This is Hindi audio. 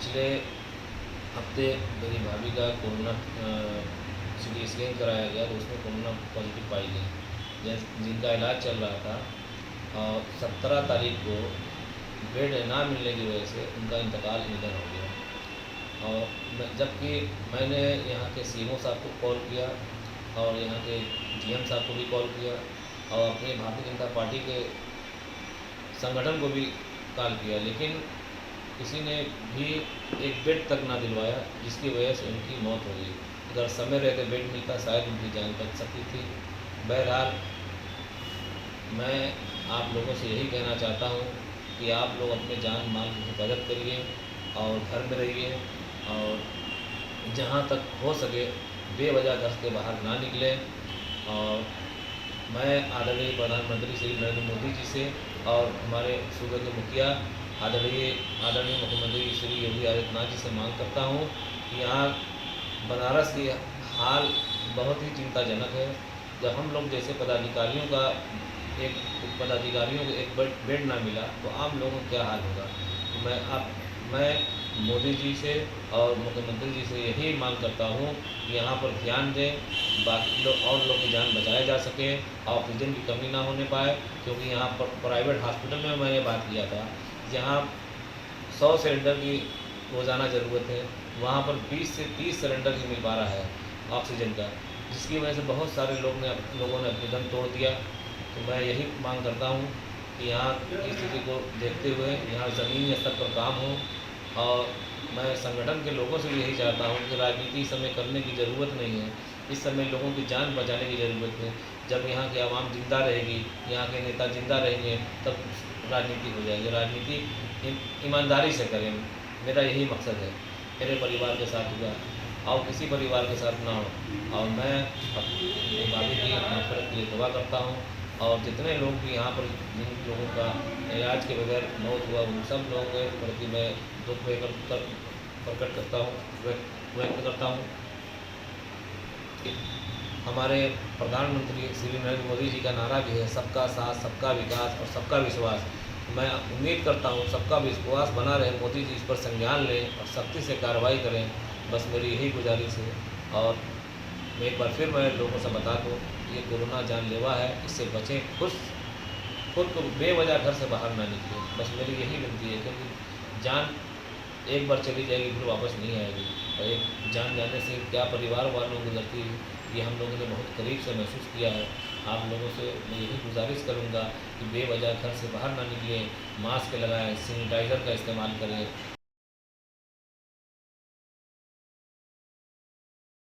पिछले हफ्ते मेरी भाभी का कोरोना सिटी स्कैन कराया गया तो उसमें कोरोना पॉजिटिव पाई गई। जिनका इलाज चल रहा था और 17 तारीख को बेड ना मिलने की वजह से उनका निधन हो गया। और जबकि मैंने यहाँ के सीएमओ साहब को कॉल किया और यहाँ के जीएम साहब को भी कॉल किया और अपनी भारतीय जनता पार्टी के संगठन को भी कॉल किया, लेकिन किसी ने भी एक बेड तक ना दिलवाया, जिसकी वजह से उनकी मौत हो गई। अगर समय रहते बेड मिलता शायद उनकी जान बच सकती थी। बहरहाल मैं आप लोगों से यही कहना चाहता हूँ कि आप लोग अपने जान माल की हिफाजत करिए और घर में रहिए और जहाँ तक हो सके बेवजह घर के बाहर ना निकलें। और मैं आदरणीय प्रधानमंत्री श्री नरेंद्र मोदी जी से और हमारे सूबे के मुखिया आदरणीय मुख्यमंत्री श्री योगी आदित्यनाथ जी से मांग करता हूँ कि यहाँ बनारस की हाल बहुत ही चिंताजनक है। जब हम लोग जैसे पदाधिकारियों को एक बेड ना मिला तो आम लोगों का क्या हाल होगा। मैं मोदी जी से और मुख्यमंत्री जी से यही मांग करता हूँ कि यहाँ पर ध्यान दें, बाकी लोग की जान बचाया जा सके, ऑक्सीजन की कमी ना होने पाए। क्योंकि यहाँ पर प्राइवेट हॉस्पिटल में मैंने बात किया था, जहाँ 100 सिलेंडर की रोज़ाना ज़रूरत है, वहाँ पर 20 से 30 सिलेंडर ही मिल पा रहा है ऑक्सीजन का, जिसकी वजह से बहुत सारे लोगों ने अपनी दम तोड़ दिया। तो मैं यही मांग करता हूँ कि यहाँ की स्थिति को देखते हुए यहाँ ज़मीनी स्तर पर काम हो। और मैं संगठन के लोगों से भी यही चाहता हूँ कि राजनीति इस समय करने की ज़रूरत नहीं है। इस समय लोगों की जान बचाने की ज़रूरत है। जब यहाँ की आवाम जिंदा रहेगी, यहाँ के नेता जिंदा रहेंगे, तब राजनीति हो जाएगी। राजनीति ईमानदारी से करें, मेरा यही मकसद है। मेरे परिवार के साथ हुआ और किसी परिवार के साथ ना हो। और मैं अपनी भाभी की मग़फ़िरत के लिए दुआ करता हूँ। और जितने लोग भी यहाँ पर जिन लोगों का इलाज के बगैर मौत हुआ, उन सब लोगों के प्रति मैं दुख प्रकट करता हूँ, व्यक्त करता हूँ। हमारे प्रधानमंत्री श्री नरेंद्र मोदी जी का नारा भी है, सबका साथ, सबका विकास और सबका विश्वास। मैं उम्मीद करता हूँ सबका विश्वास बना रहे, मोदी जी इस पर संज्ञान लें और सख्ती से कार्रवाई करें। बस मेरी यही गुजारिश है। और एक बार फिर मैं लोगों से बता दूँ, ये कोरोना जानलेवा है, इससे बचें। खुद को बेवजह घर से बाहर ना निकलें, बस मेरी यही विनती है। क्योंकि जान एक बार चली जाएगी फिर वापस नहीं आएगी, और एक जान जाने से क्या परिवार वालों को गुजरती है, ये हम लोगों ने बहुत करीब से महसूस किया है। आप लोगों से मैं यही गुजारिश करूंगा कि बेवजह घर से बाहर ना निकलें, मास्क लगाएं, सैनिटाइज़र का इस्तेमाल करें।